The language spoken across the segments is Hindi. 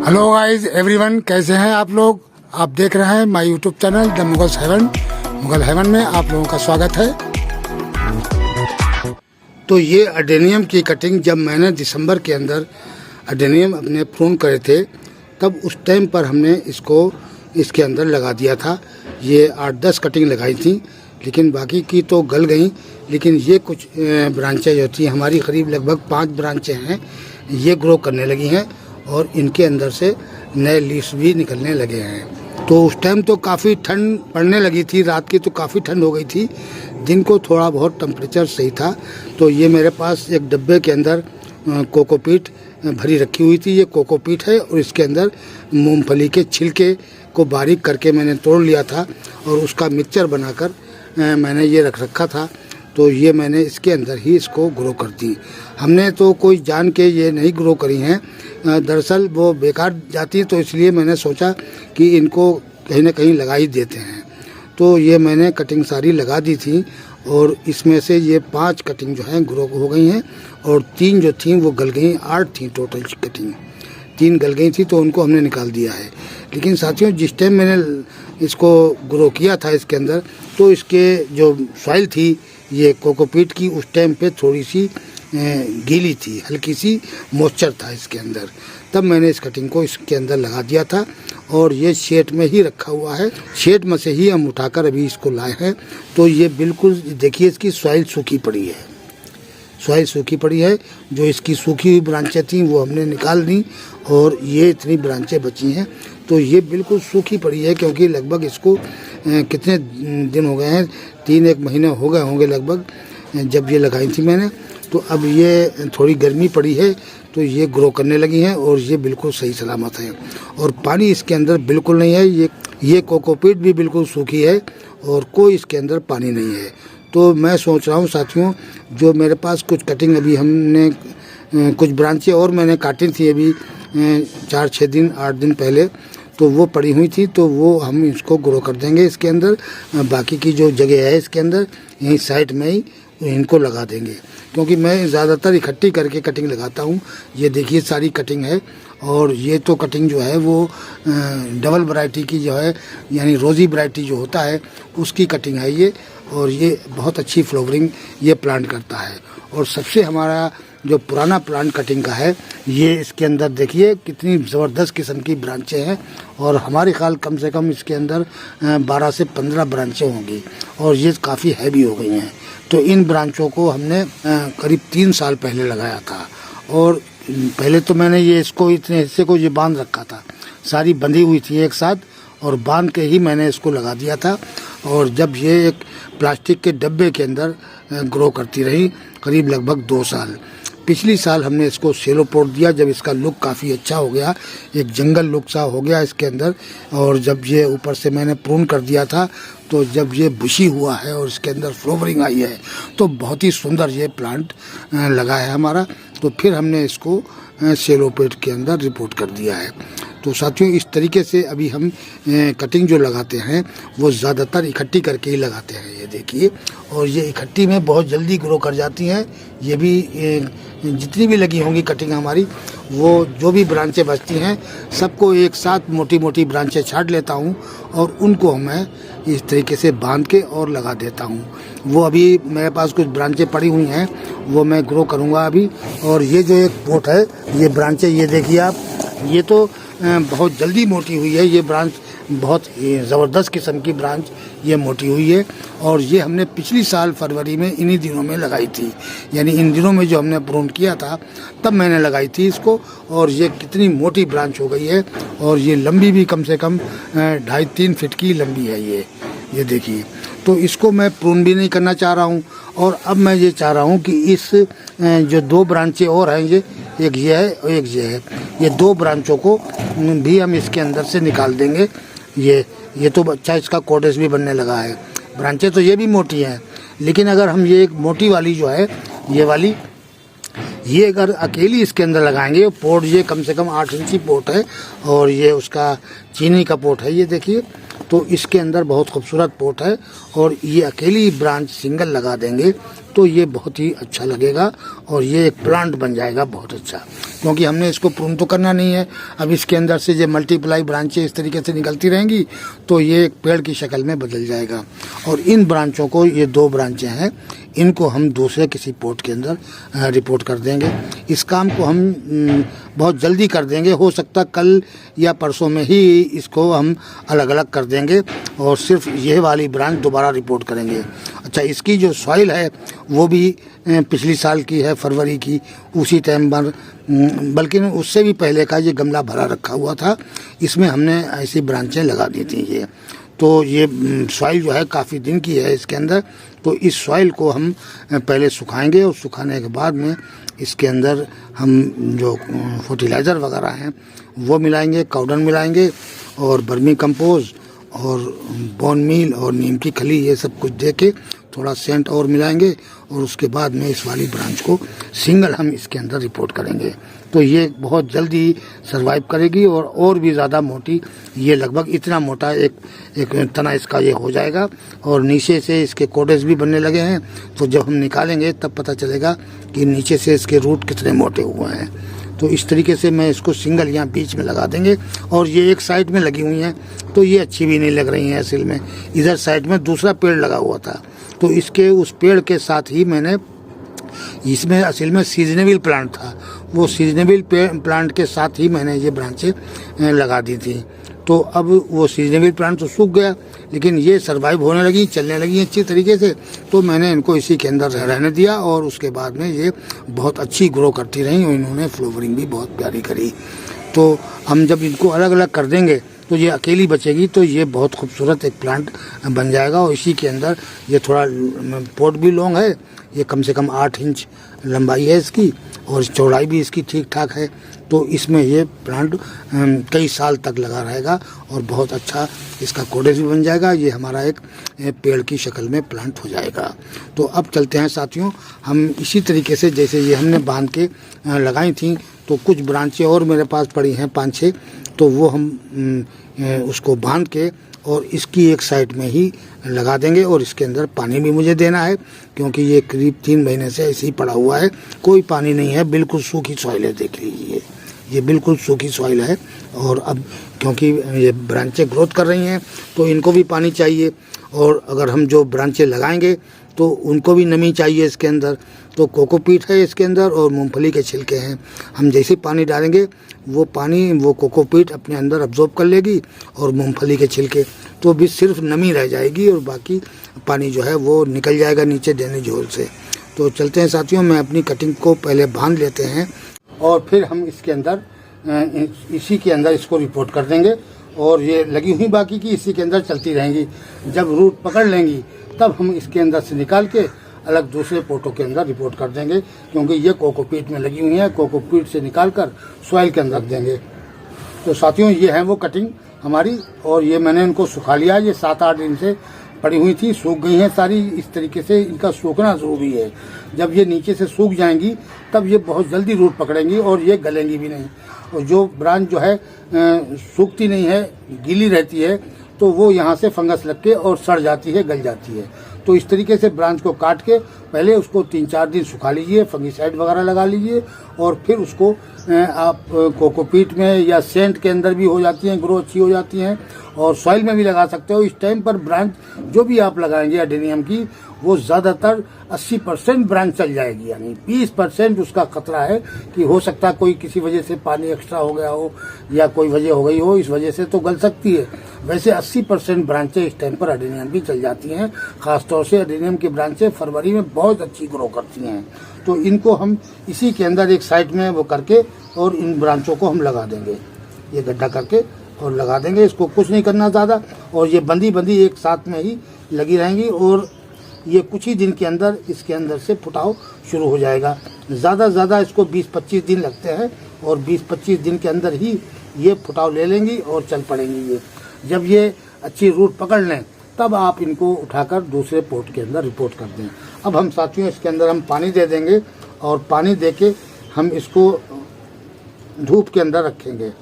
हेलो गाइस एवरीवन, कैसे हैं आप लोग। आप देख रहे हैं my YouTube channel the Mughals heaven. Mughal heaven में आप लोगों का स्वागत है। तो ये अडेनियम की कटिंग जब मैंने दिसंबर के अंदर अडेनियम अपने प्रून करे थे, तब उस टाइम पर हमने इसको इसके अंदर लगा दिया था। ये 8-10 कटिंग लगाई थी, लेकिन बाकी की तो गल गई। लेकिन ये कुछ ब्रांचें जो थी हमारी, करीब लगभग 5 ब्रांचें हैं, ये ग्रो करने लगी हैं और इनके अंदर से नए लीव्स भी निकलने लगे हैं। तो उस टाइम तो काफ़ी ठंड पड़ने लगी थी, रात की तो काफ़ी ठंड हो गई थी, दिन को थोड़ा बहुत टेम्परेचर सही था। तो ये मेरे पास एक डब्बे के अंदर कोकोपीट भरी रखी हुई थी। ये कोकोपीट है और इसके अंदर मूंगफली के छिलके को बारीक करके मैंने तोड़ लिया था और उसका मिक्सचर बनाकर मैंने ये रख रखा था। तो ये मैंने इसके अंदर ही इसको ग्रो कर दी। हमने तो कोई जान के ये नहीं ग्रो करी हैं, दरअसल वो बेकार जाती, तो इसलिए मैंने सोचा कि इनको कहीं ना कहीं लगा ही देते हैं। तो ये मैंने कटिंग सारी लगा दी थी और इसमें से ये 5 कटिंग जो हैं ग्रो हो गई हैं और 3 जो थी वो गल गई। 8 थी टोटल कटिंग, 3 गल गई थी, तो उनको हमने निकाल दिया है। लेकिन साथियों, जिस टाइम मैंने इसको ग्रो किया था इसके अंदर, तो इसके जो सॉइल थी ये कोकोपीट की, उस टाइम पे थोड़ी सी गीली थी, हल्की सी मॉइस्चर था इसके अंदर। तब मैंने इस कटिंग को इसके अंदर लगा दिया था और ये शेड में ही रखा हुआ है। शेड में से ही हम उठाकर अभी इसको लाए हैं। तो ये बिल्कुल देखिए, इसकी सॉइल सूखी पड़ी है, सॉइल सूखी पड़ी है। जो इसकी सूखी हुई ब्रांचें थी वो हमने निकाल दी और ये इतनी ब्रांचें बची हैं। तो ये बिल्कुल सूखी पड़ी है, क्योंकि लगभग इसको कितने दिन हो गए हैं, 3-1 महीने हो गए होंगे लगभग जब ये लगाई थी मैंने। तो अब ये थोड़ी गर्मी पड़ी है तो ये ग्रो करने लगी हैं और ये बिल्कुल सही सलामत है। और पानी इसके अंदर बिल्कुल नहीं है। ये कोकोपीट भी बिल्कुल सूखी है और कोई इसके अंदर पानी नहीं है। तो मैं सोच रहा हूँ साथियों, जो मेरे पास कुछ कटिंग अभी हमने कुछ ब्रांचें और मैंने काटी थी अभी 4-6 दिन 8 दिन पहले, तो वो पड़ी हुई थी, तो वो हम इसको ग्रो कर देंगे इसके अंदर। बाकी की जो जगह है इसके अंदर यहीं साइड में ही इनको लगा देंगे, क्योंकि मैं ज़्यादातर इकट्ठी करके कटिंग लगाता हूँ। ये देखिए सारी कटिंग है और ये तो कटिंग जो है वो डबल वैरायटी की जो है, यानी रोज़ी वैरायटी जो होता है उसकी कटिंग है ये। और ये बहुत अच्छी फ्लावरिंग ये प्लांट करता है। और सबसे हमारा जो पुराना प्लांट कटिंग का है, ये इसके अंदर देखिए कितनी ज़बरदस्त किस्म की ब्रांचें हैं और हमारे ख्याल कम से कम इसके अंदर 12 से 15 ब्रांचें होंगी और ये काफ़ी हैवी हो गई हैं। तो इन ब्रांचों को हमने करीब 3 साल पहले लगाया था और पहले तो मैंने ये इसको इतने हिस्से को ये बांध रखा था, सारी बंधी हुई थी एक साथ, और बांध के ही मैंने इसको लगा दिया था। और जब ये एक प्लास्टिक के डब्बे के अंदर ग्रो करती रही करीब लगभग 2 साल। पिछली साल हमने इसको सेलो पोट दिया, जब इसका लुक काफ़ी अच्छा हो गया, एक जंगल लुक सा हो गया इसके अंदर। और जब ये ऊपर से मैंने प्रून कर दिया था, तो जब ये बुशी हुआ है और इसके अंदर फ्लावरिंग आई है, तो बहुत ही सुंदर ये प्लांट लगा है हमारा। तो फिर हमने इसको सेलो पेट के अंदर रिपोर्ट कर दिया है। तो साथियों, इस तरीके से अभी हम कटिंग जो लगाते हैं वो ज़्यादातर इकट्ठी करके ही लगाते हैं। ये देखिए, और ये इकट्ठी में बहुत जल्दी ग्रो कर जाती हैं। ये भी जितनी भी लगी होंगी कटिंग हमारी, वो जो भी ब्रांचें बचती हैं सबको एक साथ मोटी मोटी ब्रांचें छांट लेता हूँ और उनको मैं इस तरीके से बांध के और लगा देता हूँ। वो अभी मेरे पास कुछ ब्रांचें पड़ी हुई हैं, वो मैं ग्रो करूँगा अभी। और ये जो एक पोट है, ये ब्रांचें ये देखिए आप, ये तो बहुत जल्दी मोटी हुई है। ये ब्रांच बहुत ज़बरदस्त किस्म की ब्रांच ये मोटी हुई है और ये हमने पिछली साल फरवरी में इन्हीं दिनों में लगाई थी, यानी इन दिनों में जो हमने प्रून किया था तब मैंने लगाई थी इसको। और ये कितनी मोटी ब्रांच हो गई है और ये लंबी भी कम से कम 2.5-3 फीट की लंबी है ये देखिए। तो इसको मैं प्रून भी नहीं करना चाह रहा हूँ और अब मैं ये चाह रहा हूँ कि इस जो 2 ब्रांचें और हैं, ये एक ये है और एक ये है, ये 2 ब्रांचों को भी हम इसके अंदर से निकाल देंगे। ये तो अच्छा इसका कॉटेज भी बनने लगा है। ब्रांचें तो ये भी मोटी हैं, लेकिन अगर हम ये एक मोटी वाली जो है ये वाली, ये अगर अकेली इसके अंदर लगाएंगे, पोट ये कम से कम 8 इंची पोट है और ये उसका चीनी का पोट है ये देखिए। तो इसके अंदर बहुत खूबसूरत पोट है और ये अकेली ब्रांच सिंगल लगा देंगे तो ये बहुत ही अच्छा लगेगा और ये एक प्लांट बन जाएगा बहुत अच्छा, क्योंकि हमने इसको प्रून तो करना नहीं है। अब इसके अंदर से जो मल्टीप्लाई ब्रांचें इस तरीके से निकलती रहेंगी तो ये एक पेड़ की शक्ल में बदल जाएगा। और इन ब्रांचों को, ये 2 ब्रांचें हैं, इनको हम दूसरे किसी पोट के अंदर रिपोर्ट कर देंगे। इस काम को हम बहुत जल्दी कर देंगे, हो सकता कल या परसों में ही इसको हम अलग अलग कर देंगे और सिर्फ यह वाली ब्रांच दोबारा रिपोर्ट करेंगे। अच्छा, इसकी जो सॉइल है वो भी पिछली साल की है, फरवरी की, उसी टाइम पर, बल्कि उससे भी पहले का ये गमला भरा रखा हुआ था, इसमें हमने ऐसी ब्रांचें लगा दी थी। ये तो ये सॉइल जो है काफ़ी दिन की है इसके अंदर। तो इस सॉइल को हम पहले सुखाएंगे और सुखाने के बाद में इसके अंदर हम जो फर्टिलाइज़र वगैरह हैं वो मिलाएंगे, काउडन मिलाएंगे और वर्मी कंपोज और बोन मील और नीम की खली, ये सब कुछ दे के थोड़ा सेंट और मिलाएंगे और उसके बाद में इस वाली ब्रांच को सिंगल हम इसके अंदर रिपोर्ट करेंगे। तो ये बहुत जल्दी सरवाइव करेगी और भी ज़्यादा मोटी, ये लगभग इतना मोटा एक तना इसका ये हो जाएगा और नीचे से इसके कोडेस भी बनने लगे हैं। तो जब हम निकालेंगे तब पता चलेगा कि नीचे से इसके रूट कितने मोटे हुए हैं। तो इस तरीके से मैं इसको सिंगल यहाँ बीच में लगा देंगे और ये एक साइड में लगी हुई हैं तो ये अच्छी भी नहीं लग रही हैं असल में। इधर साइड में दूसरा पेड़ लगा हुआ था तो इसके उस पेड़ के साथ ही मैंने, इसमें असल में सीजनेबल प्लांट था, वो सीजनेबल प्लांट के साथ ही मैंने ये ब्रांचें लगा दी थी। तो अब वो सीजनेबल प्लांट तो सूख गया, लेकिन ये सरवाइव होने लगी, चलने लगी अच्छी तरीके से, तो मैंने इनको इसी के अंदर रहने दिया और उसके बाद में ये बहुत अच्छी ग्रो करती रहीं और इन्होंने फ्लावरिंग भी बहुत प्यारी करी। तो हम जब इनको अलग अलग कर देंगे तो ये अकेली बचेगी तो ये बहुत खूबसूरत एक प्लांट बन जाएगा। और इसी के अंदर ये थोड़ा पोट भी लॉन्ग है, ये कम से कम 8 इंच लंबाई है इसकी और चौड़ाई भी इसकी ठीक ठाक है। तो इसमें ये प्लांट कई साल तक लगा रहेगा और बहुत अच्छा इसका कोडेस भी बन जाएगा। ये हमारा एक पेड़ की शक्ल में प्लांट हो जाएगा। तो अब चलते हैं साथियों, हम इसी तरीके से जैसे ये हमने बांध के लगाई थी तो कुछ ब्रांचें और मेरे पास पड़ी हैं 5-6, तो वो हम उसको बांध के और इसकी एक साइड में ही लगा देंगे। और इसके अंदर पानी भी मुझे देना है क्योंकि ये करीब 3 महीने से ऐसे ही पड़ा हुआ है, कोई पानी नहीं है, बिल्कुल सूखी सॉइल है। देख लीजिए ये बिल्कुल सूखी सॉइल है और अब क्योंकि ये ब्रांचें ग्रोथ कर रही हैं तो इनको भी पानी चाहिए और अगर हम जो ब्रांचें लगाएंगे तो उनको भी नमी चाहिए इसके अंदर। तो कोकोपीट है इसके अंदर और मूंगफली के छिलके हैं, हम जैसे पानी डालेंगे वो पानी वो कोकोपीट अपने अंदर अब्जॉर्ब कर लेगी और मूंगफली के छिलके, तो भी सिर्फ नमी रह जाएगी और बाकी पानी जो है वो निकल जाएगा नीचे ड्रेनेज होल से। तो चलते हैं साथियों, मैं अपनी कटिंग को पहले बांध लेते हैं और फिर हम इसके अंदर इसी के अंदर इसको रिपोर्ट कर देंगे और ये लगी हुई बाकी की इसी के अंदर चलती रहेंगी। जब रूट पकड़ लेंगी तब हम इसके अंदर से निकाल के अलग दूसरे पोटों के अंदर रिपोर्ट कर देंगे, क्योंकि ये कोकोपीट में लगी हुई है, कोकोपीट से निकाल कर सॉइल के अंदर रख देंगे। तो साथियों ये है वो कटिंग हमारी और ये मैंने इनको सुखा लिया। ये 7-8 दिन से पड़ी हुई थी, सूख गई हैं सारी। इस तरीके से इनका सूखना जरूरी है, जब ये नीचे से सूख जाएंगी तब ये बहुत जल्दी रूट पकड़ेंगी और ये गलेंगी भी नहीं। और जो ब्रांच जो है सूखती नहीं है, गीली रहती है, तो वो यहाँ से फंगस लग के और सड़ जाती है, गल जाती है। तो इस तरीके से ब्रांच को काट के पहले उसको 3-4 दिन सुखा लीजिए, फंगीसाइड वगैरह लगा लीजिए और फिर उसको आप कोकोपीट में या सेंट के अंदर भी हो जाती हैं, ग्रो अच्छी हो जाती हैं और सॉइल में भी लगा सकते हो। इस टाइम पर ब्रांच जो भी आप लगाएंगे एडेनियम की वो ज़्यादातर 80% ब्रांच चल जाएगी, यानी 20% उसका खतरा है कि हो सकता है कोई किसी वजह से पानी एक्स्ट्रा हो गया हो या कोई वजह हो गई हो, इस वजह से तो गल सकती है। वैसे 80% ब्रांचें इस टाइम पर एडेनियम की चल जाती हैं। खासतौर से एडेनियम की ब्रांचें फरवरी में बहुत अच्छी ग्रो करती हैं। तो इनको हम इसी के अंदर एक साइड में वो करके और इन ब्रांचों को हम लगा देंगे, ये गड्ढा करके और लगा देंगे। इसको कुछ नहीं करना ज़्यादा और ये बंदी एक साथ में ही लगी रहेंगी और ये कुछ ही दिन के अंदर इसके अंदर से फुटाव शुरू हो जाएगा। ज़्यादा से ज़्यादा इसको 20-25 दिन लगते हैं और 20-25 दिन के अंदर ही ये फुटाव ले लेंगी और चल पड़ेंगी। ये जब ये अच्छी रूट पकड़ लें तब आप इनको उठाकर दूसरे पोट के अंदर रिपोर्ट कर दें। अब हम साथियों इसके अंदर हम पानी दे देंगे और पानी दे के हम इसको धूप के अंदर रखेंगे।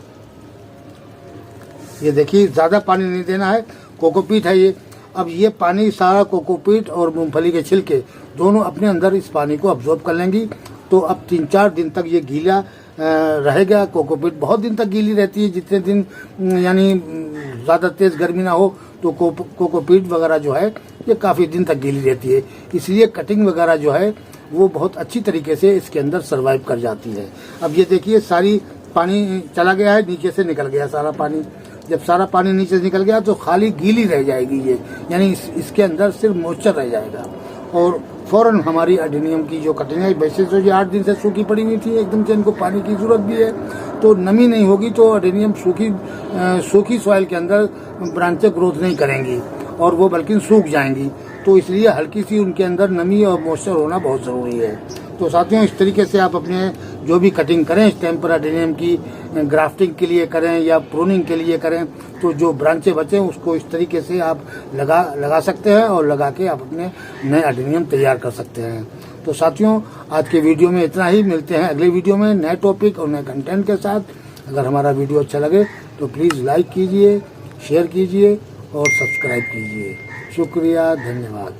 ये देखिए ज़्यादा पानी नहीं देना है, कोकोपीट है ये। अब ये पानी सारा कोकोपीट और मूंगफली के छिलके दोनों अपने अंदर इस पानी को अब्जॉर्ब कर लेंगी। तो अब 3-4 दिन तक ये गीला रहेगा। कोकोपीट बहुत दिन तक गीली रहती है, जितने दिन यानी ज़्यादा तेज़ गर्मी ना हो तो कोकोपीट वगैरह जो है ये काफ़ी दिन तक गीली रहती है। इसलिए कटिंग वगैरह जो है वो बहुत अच्छी तरीके से इसके अंदर सर्वाइव कर जाती है। अब ये देखिए सारी पानी चला गया है, नीचे से निकल गया सारा पानी। जब सारा पानी नीचे से निकल गया तो खाली गीली रह जाएगी ये, यानी इसके अंदर सिर्फ मॉइस्चर रह जाएगा। और फौरन हमारी एडेनियम की जो कटिंग है, वैसे तो ये 8 दिन से सूखी पड़ी हुई थी, एकदम से इनको पानी की जरूरत भी है, तो नमी नहीं होगी तो एडेनियम सूखी सॉइल के अंदर ब्रांचें ग्रोथ नहीं करेंगी और वो बल्कि सूख जाएंगी। तो इसलिए हल्की सी उनके अंदर नमी और मॉइस्चर होना बहुत ज़रूरी है। तो साथियों, इस तरीके से आप अपने जो भी कटिंग करें इस टाइम पर एडेनियम की ग्राफ्टिंग के लिए करें या प्रूनिंग के लिए करें, तो जो ब्रांचें बचें उसको इस तरीके से आप लगा सकते हैं और लगा के आप अपने नए एडेनियम तैयार कर सकते हैं। तो साथियों, आज के वीडियो में इतना ही। मिलते हैं अगले वीडियो में नए टॉपिक और नए कंटेंट के साथ। अगर हमारा वीडियो अच्छा लगे तो प्लीज़ लाइक कीजिए, शेयर कीजिए और सब्सक्राइब कीजिए। शुक्रिया, धन्यवाद।